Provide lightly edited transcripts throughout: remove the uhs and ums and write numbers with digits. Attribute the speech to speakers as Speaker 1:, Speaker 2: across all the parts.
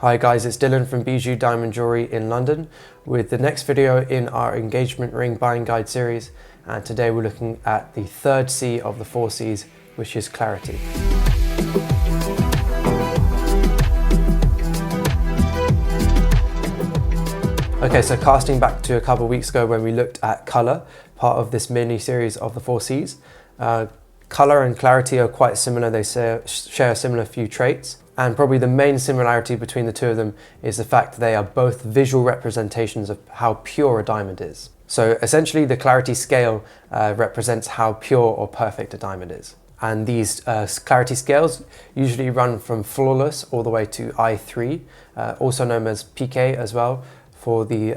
Speaker 1: Hi guys, it's Dylan from Bijou Diamond Jewellery in London with the next video in our engagement ring buying guide series, and today we're looking at the third C of the 4 C's, which is clarity. Okay, so casting back to a couple of weeks ago when we looked at colour, part of this mini series of the 4 C's. Colour and clarity are quite similar, they share a similar few traits. And probably the main similarity between the two of them is the fact that they are both visual representations of how pure a diamond is. So essentially the clarity scale represents how pure or perfect a diamond is. And these clarity scales usually run from flawless all the way to I3, also known as PK as well, for the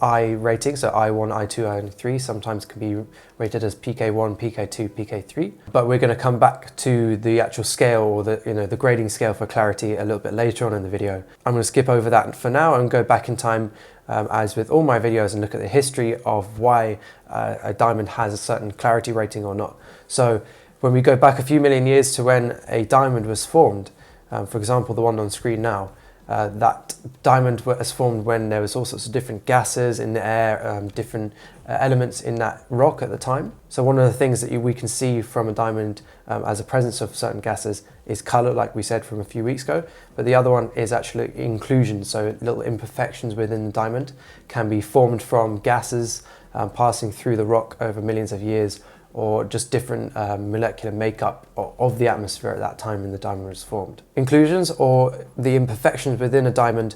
Speaker 1: I rating, so I1, I2, I3 sometimes can be rated as PK1, PK2, PK3. But we're going to come back to the actual scale, or the grading scale for clarity a little bit later on in the video. I'm going to skip over that for now and go back in time, as with all my videos, and look at the history of why a diamond has a certain clarity rating or not. So when we go back a few million years to when a diamond was formed, for example the one on screen now, that diamond was formed when there was all sorts of different gases in the air, different elements in that rock at the time. So one of the things that we can see from a diamond as a presence of certain gases is colour, like we said from a few weeks ago, but the other one is actually inclusion, so little imperfections within the diamond can be formed from gases passing through the rock over millions of years, or just different molecular makeup of the atmosphere at that time when the diamond was formed. Inclusions, or the imperfections within a diamond,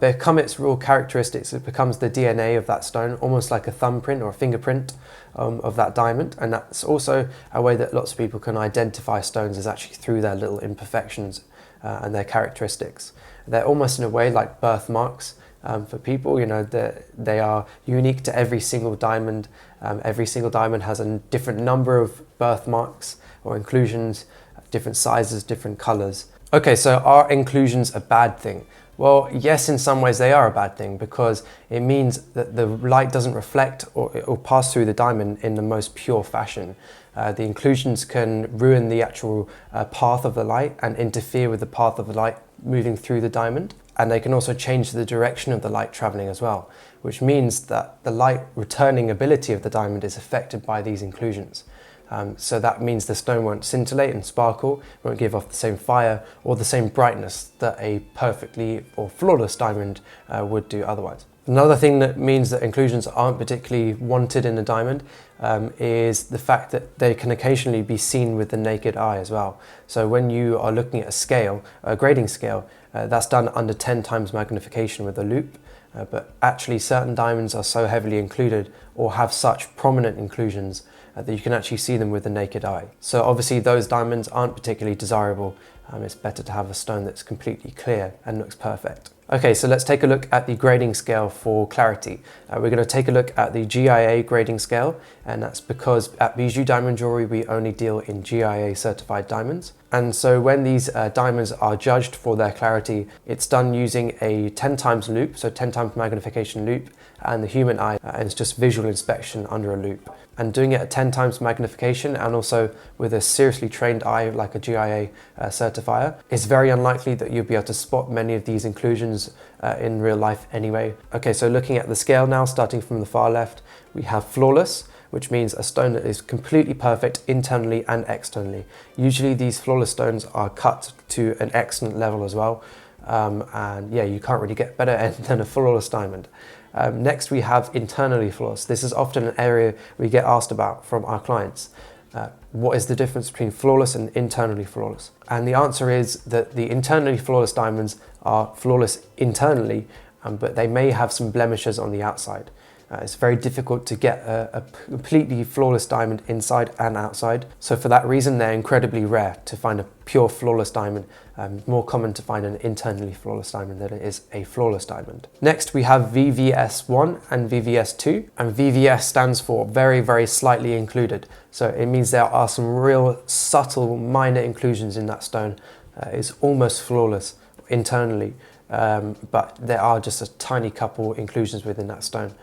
Speaker 1: become its real characteristics. It becomes the DNA of that stone, almost like a thumbprint or a fingerprint of that diamond. And that's also a way that lots of people can identify stones, is actually through their little imperfections and their characteristics. They're almost in a way like birthmarks. For people, they are unique to every single diamond. Every single diamond has a different number of birthmarks or inclusions, different sizes, different colors. Okay, so are inclusions a bad thing? Well, yes, in some ways they are a bad thing, because it means that the light doesn't reflect or pass through the diamond in the most pure fashion. The inclusions can ruin the actual path of the light and interfere with the path of the light moving through the diamond. And they can also change the direction of the light traveling as well, which means that the light returning ability of the diamond is affected by these inclusions. So that means the stone won't scintillate and sparkle, won't give off the same fire or the same brightness that a perfectly or flawless diamond would do otherwise. Another thing that means that inclusions aren't particularly wanted in a diamond is the fact that they can occasionally be seen with the naked eye as well. So when you are looking at a scale, a grading scale, that's done under 10 times magnification with a loupe, but actually certain diamonds are so heavily included or have such prominent inclusions that you can actually see them with the naked eye. So obviously those diamonds aren't particularly desirable. It's better to have a stone that's completely clear and looks perfect. Okay, so let's take a look at the grading scale for clarity. We're going to take a look at the GIA grading scale, and that's because at Bijou Diamond Jewellery we only deal in GIA certified diamonds. And so when these diamonds are judged for their clarity, it's done using a 10 times loupe, so 10 times magnification loupe, and the human eye, and it's just visual inspection under a loupe. And doing it at 10 times magnification and also with a seriously trained eye like a GIA certifier, it's very unlikely that you'll be able to spot many of these inclusions in real life anyway. Okay, so looking at the scale now, starting from the far left, we have flawless, which means a stone that is completely perfect internally and externally. Usually these flawless stones are cut to an excellent level as well. And yeah, you can't really get better than a flawless diamond. Next we have internally flawless. This is often an area we get asked about from our clients. What is the difference between flawless and internally flawless? And the answer is that the internally flawless diamonds are flawless internally, but they may have some blemishes on the outside. It's very difficult to get a completely flawless diamond inside and outside. So for that reason, they're incredibly rare to find a pure flawless diamond. More common to find an internally flawless diamond than it is a flawless diamond. Next, we have VVS1 and VVS2. And VVS stands for very, very slightly included. So it means there are some real subtle minor inclusions in that stone. It's almost flawless internally, but there are just a tiny couple inclusions within that stone.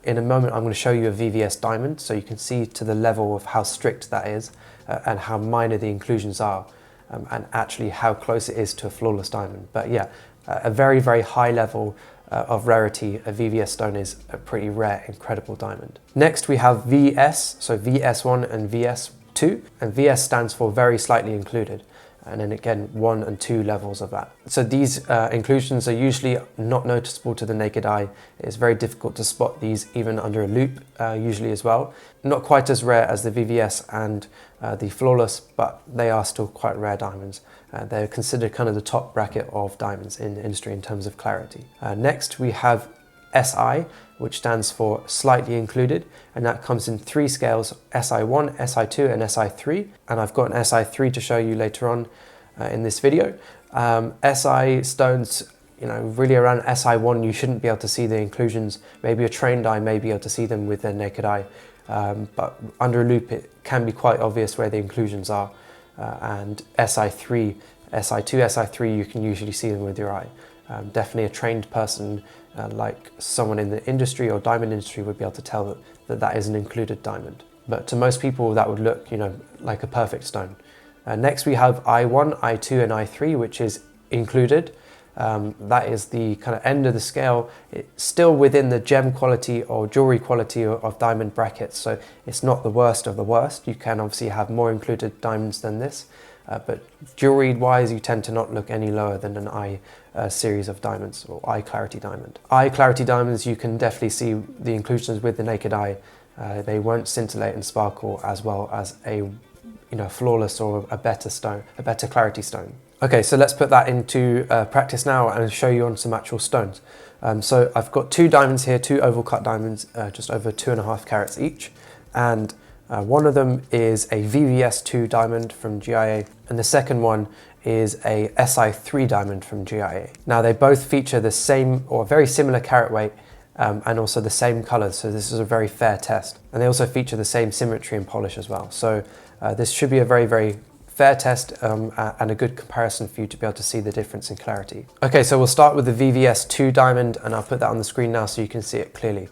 Speaker 1: In a moment I'm going to show you a VVS diamond so you can see to the level of how strict that is and how minor the inclusions are. and actually how close it is to a flawless diamond. But yeah, a very, very high level of rarity. A VVS stone is a pretty rare, incredible diamond. Next we have VS, so VS1 and VS2, and VS stands for very slightly included. And then again, 1 and 2 levels of that. So these inclusions are usually not noticeable to the naked eye. It's very difficult to spot these even under a loupe, usually as well. Not quite as rare as the VVS and the flawless, but they are still quite rare diamonds. They're considered kind of the top bracket of diamonds in the industry in terms of clarity. Next we have SI, which stands for slightly included, and that comes in 3 scales: SI1, SI2 and SI3, and I've got an SI3 to show you later on in this video. SI stones, really around SI1 you shouldn't be able to see the inclusions. Maybe a trained eye may be able to see them with their naked eye, but under a loupe it can be quite obvious where the inclusions are, and SI3, SI2, SI3 you can usually see them with your eye. Definitely a trained person like someone in the industry or diamond industry would be able to tell that is an included diamond. But to most people that would look, like a perfect stone. Next we have I1, I2 and I3, which is included. That is the kind of end of the scale. It's still within the gem quality or jewelry quality of diamond brackets, so it's not the worst of the worst. You can obviously have more included diamonds than this, but jewelry wise you tend to not look any lower than an I series of diamonds, or eye clarity diamond. Eye clarity diamonds, you can definitely see the inclusions with the naked eye. They won't scintillate and sparkle as well as a flawless or a better stone, a better clarity stone. Okay, so let's put that into practice now and show you on some actual stones. So I've got 2 diamonds here, 2 oval cut diamonds, just over 2.5 carats each, and one of them is a VVS2 diamond from GIA, and the second one is a SI3 diamond from GIA. Now they both feature the same or very similar carat weight and also the same colours, so this is a very fair test. And they also feature the same symmetry and polish as well. So this should be a very, very fair test and a good comparison for you to be able to see the difference in clarity. Okay, so we'll start with the VVS2 diamond, and I'll put that on the screen now so you can see it clearly.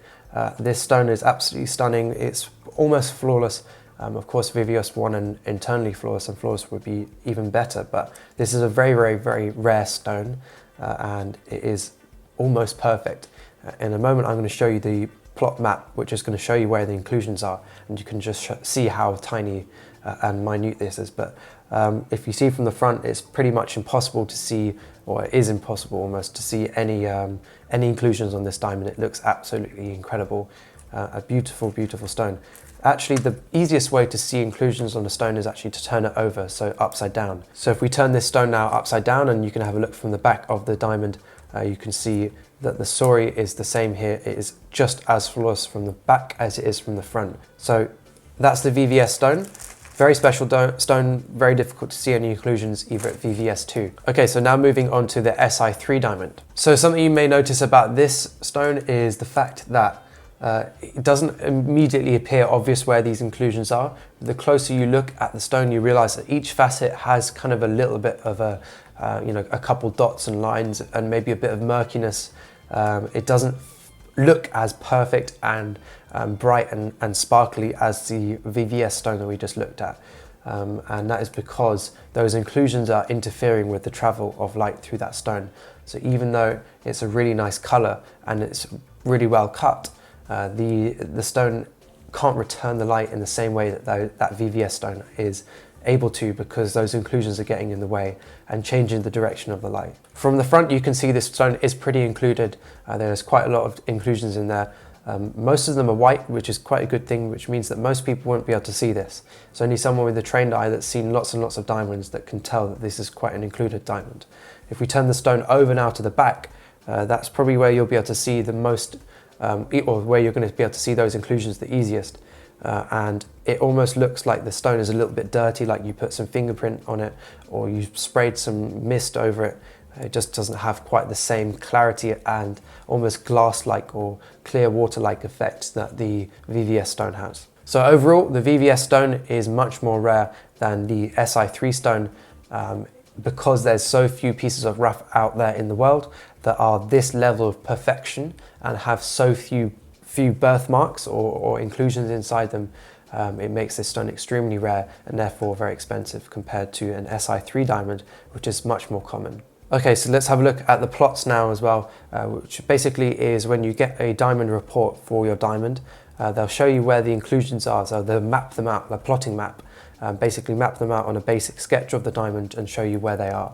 Speaker 1: This stone is absolutely stunning. It's almost flawless. Of course, VVS1 and internally flawless and flawless would be even better, but this is a very, very, very rare stone and it is almost perfect. In a moment, I'm going to show you the plot map, which is going to show you where the inclusions are, and you can just see how tiny and minute this is. But if you see from the front, it's pretty much impossible to see, or it is impossible almost to see any inclusions on this diamond. It looks absolutely incredible. A beautiful, beautiful stone. Actually, the easiest way to see inclusions on a stone is actually to turn it over, so upside down. So if we turn this stone now upside down, and you can have a look from the back of the diamond, you can see that the story is the same here. It is just as flawless from the back as it is from the front. So that's the VVS stone. Very special stone, very difficult to see any inclusions either at VVS2. Okay, so now moving on to the SI3 diamond. So something you may notice about this stone is the fact that it doesn't immediately appear obvious where these inclusions are. The closer you look at the stone, you realize that each facet has kind of a little bit of a couple dots and lines and maybe a bit of murkiness. It doesn't look as perfect and bright and sparkly as the VVS stone that we just looked at. And that is because those inclusions are interfering with the travel of light through that stone. So even though it's a really nice color and it's really well cut, the stone can't return the light in the same way that that VVS stone is able to, because those inclusions are getting in the way and changing the direction of the light. From the front, you can see this stone is pretty included. There's quite a lot of inclusions in there. Most of them are white, which is quite a good thing, which means that most people won't be able to see this. It's only someone with a trained eye that's seen lots and lots of diamonds that can tell that this is quite an included diamond. If we turn the stone over now to the back, that's probably where you'll be able to see the most, or where you're going to be able to see those inclusions the easiest. And it almost looks like the stone is a little bit dirty, like you put some fingerprint on it or you sprayed some mist over it. It just doesn't have quite the same clarity and almost glass-like or clear water-like effect that the VVS stone has. So overall, the VVS stone is much more rare than the SI3 stone because there's so few pieces of rough out there in the world that are this level of perfection and have so few birthmarks or inclusions inside them. it makes this stone extremely rare and therefore very expensive compared to an Si3 diamond, which is much more common. Okay, so let's have a look at the plots now as well, which basically is when you get a diamond report for your diamond, they'll show you where the inclusions are, so they'll map them out, the plotting map, basically map them out on a basic sketch of the diamond and show you where they are.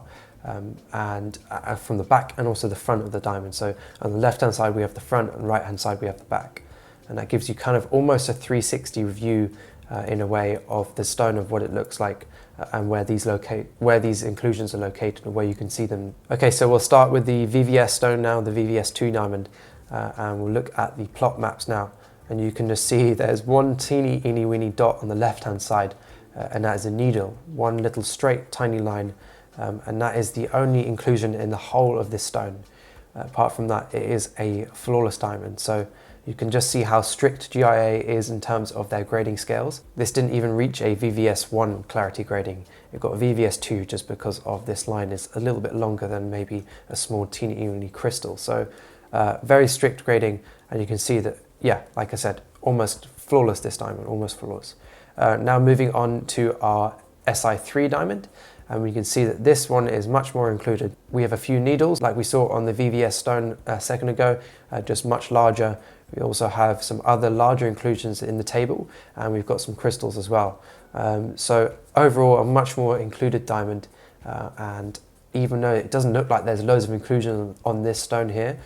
Speaker 1: And from the back and also the front of the diamond. So on the left hand side we have the front and right hand side we have the back. And that gives you kind of almost a 360 view in a way of the stone, of what it looks like and where these inclusions are located and where you can see them. Okay, so we'll start with the VVS stone now, the VVS2 diamond, and we'll look at the plot maps now. And you can just see there's one teeny weeny dot on the left hand side, and that is a needle, one little straight tiny line, and that is the only inclusion in the whole of this stone. Apart from that, it is a flawless diamond. So you can just see how strict GIA is in terms of their grading scales. This didn't even reach a VVS1 clarity grading. It got a VVS2 just because of this line is a little bit longer than maybe a small teeny crystal. So very strict grading, and you can see that, yeah, like I said, almost flawless this diamond, almost flawless. Now moving on to our Si3 diamond, and we can see that this one is much more included. We have a few needles like we saw on the VVS stone a second ago, just much larger. We also have some other larger inclusions in the table, and we've got some crystals as well. So overall, a much more included diamond, and even though it doesn't look like there's loads of inclusion on this stone here,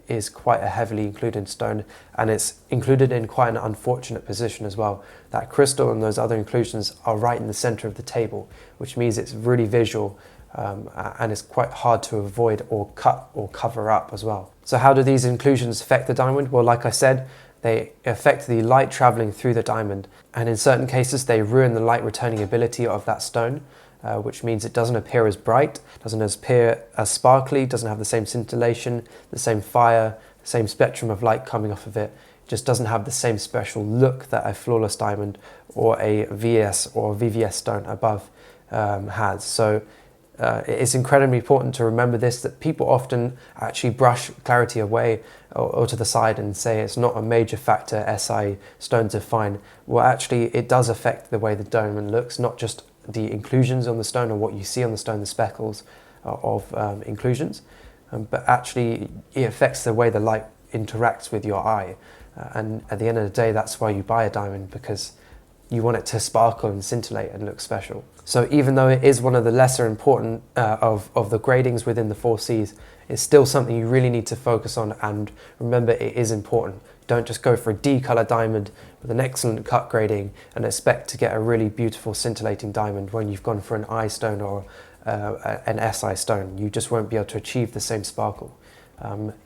Speaker 1: is quite a heavily included stone, and it's included in quite an unfortunate position as well. That crystal and those other inclusions are right in the center of the table, which means it's really visual, and it's quite hard to avoid or cut or cover up as well. So how do these inclusions affect the diamond? Well, like I said, they affect the light traveling through the diamond, and in certain cases they ruin the light returning ability of that stone, which means it doesn't appear as bright, doesn't appear as sparkly, doesn't have the same scintillation, the same fire, the same spectrum of light coming off of it. It just doesn't have the same special look that a flawless diamond or a VS or VVS stone above has. So it's incredibly important to remember this, that people often actually brush clarity away or to the side and say it's not a major factor, Si stones are fine. Well, actually it does affect the way the diamond looks, not just the inclusions on the stone or what you see on the stone, the speckles of inclusions, but actually it affects the way the light interacts with your eye. And at the end of the day, that's why you buy a diamond, because you want it to sparkle and scintillate and look special. So even though it is one of the lesser important of the gradings within the 4 Cs, it's still something you really need to focus on, and remember it is important. Don't just go for a D color diamond with an excellent cut grading and expect to get a really beautiful scintillating diamond when you've gone for an I stone or an Si stone. You just won't be able to achieve the same sparkle.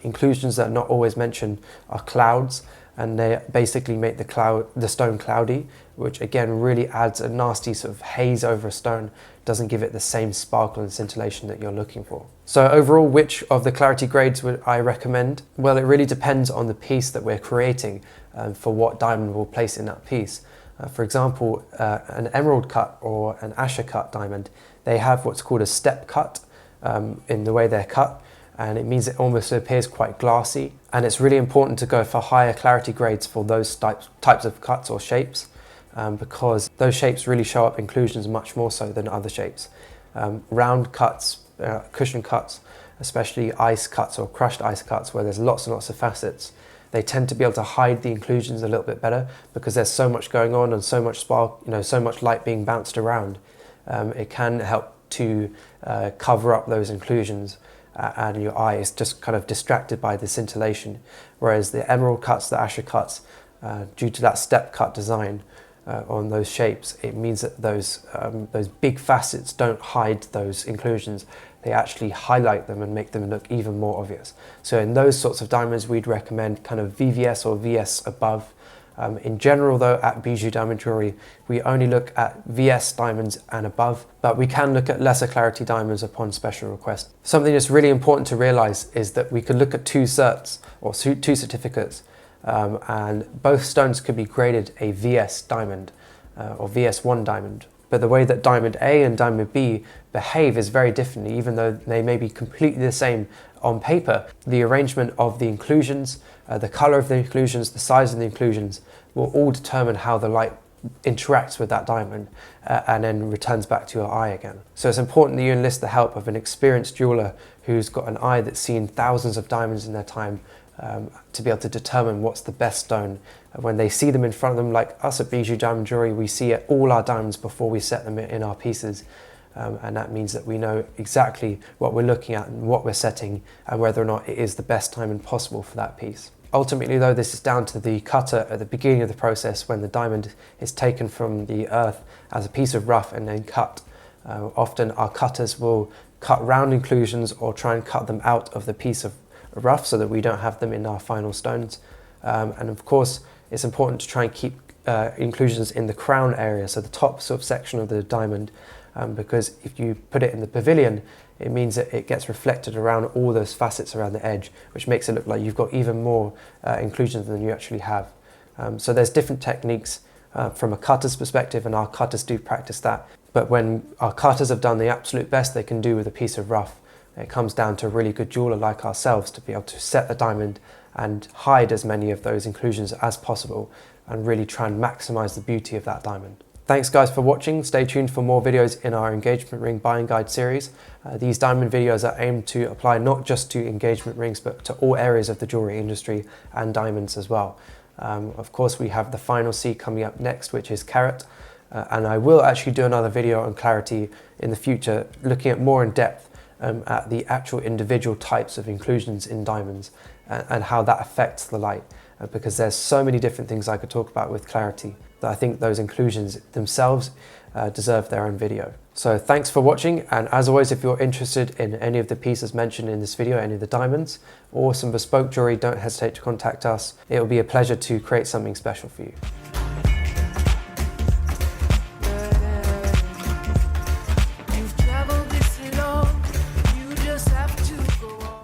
Speaker 1: Inclusions that are not always mentioned are clouds, and they basically make the stone cloudy, which again really adds a nasty sort of haze over a stone, doesn't give it the same sparkle and scintillation that you're looking for. So overall, which of the clarity grades would I recommend? Well, it really depends on the piece that we're creating for what diamond we'll place in that piece. For example, an emerald cut or an Asher cut diamond, they have what's called a step cut in the way they're cut, and it means it almost appears quite glassy, and it's really important to go for higher clarity grades for those types of cuts or shapes, because those shapes really show up inclusions much more so than other shapes. Round cuts, cushion cuts, especially ice cuts or crushed ice cuts where there's lots and lots of facets, they tend to be able to hide the inclusions a little bit better because there's so much going on and so much spark, so much light being bounced around. It can help to cover up those inclusions, and your eye is just kind of distracted by the scintillation. Whereas the emerald cuts, the Asher cuts, due to that step cut design on those shapes, it means that those big facets don't hide those inclusions. They actually highlight them and make them look even more obvious. So in those sorts of diamonds, we'd recommend kind of VVS or VS above. In general though, at Bijou Diamond Jewellery, we only look at VS diamonds and above, but we can look at lesser clarity diamonds upon special request. Something that's really important to realise is that we could look at 2 certs or 2 certificates, and both stones could be graded a VS diamond or VS1 diamond. But the way that diamond A and diamond B behave is very different, even though they may be completely the same on paper. The arrangement of the inclusions, the color of the inclusions, the size of the inclusions, will all determine how the light interacts with that diamond and then returns back to your eye again. So it's important that you enlist the help of an experienced jeweler who's got an eye that's seen thousands of diamonds in their time, to be able to determine what's the best stone. When they see them in front of them, like us at Bijou Diamond Jewellery, we see all our diamonds before we set them in our pieces. And that means that we know exactly what we're looking at and what we're setting and whether or not it is the best diamond possible for that piece. Ultimately though, this is down to the cutter at the beginning of the process when the diamond is taken from the earth as a piece of rough and then cut. Often our cutters will cut round inclusions or try and cut them out of the piece of rough so that we don't have them in our final stones. And of course, it's important to try and keep inclusions in the crown area, so the top sort of section of the diamond, because if you put it in the pavilion, it means that it gets reflected around all those facets around the edge, which makes it look like you've got even more inclusions than you actually have. So there's different techniques from a cutter's perspective, and our cutters do practice that. But when our cutters have done the absolute best they can do with a piece of rough, it comes down to a really good jeweler like ourselves to be able to set the diamond and hide as many of those inclusions as possible and really try and maximize the beauty of that diamond. Thanks guys for watching. Stay tuned for more videos in our engagement ring buying guide series. These diamond videos are aimed to apply not just to engagement rings but to all areas of the jewelry industry and diamonds as well. Of course, we have the final C coming up next, which is carat. And I will actually do another video on clarity in the future, looking at more in depth at the actual individual types of inclusions in diamonds and how that affects the light, because there's so many different things I could talk about with clarity that I think those inclusions themselves deserve their own video. So thanks for watching, and as always, if you're interested in any of the pieces mentioned in this video, any of the diamonds or some bespoke jewelry, don't hesitate to contact us. It will be a pleasure to create something special for you.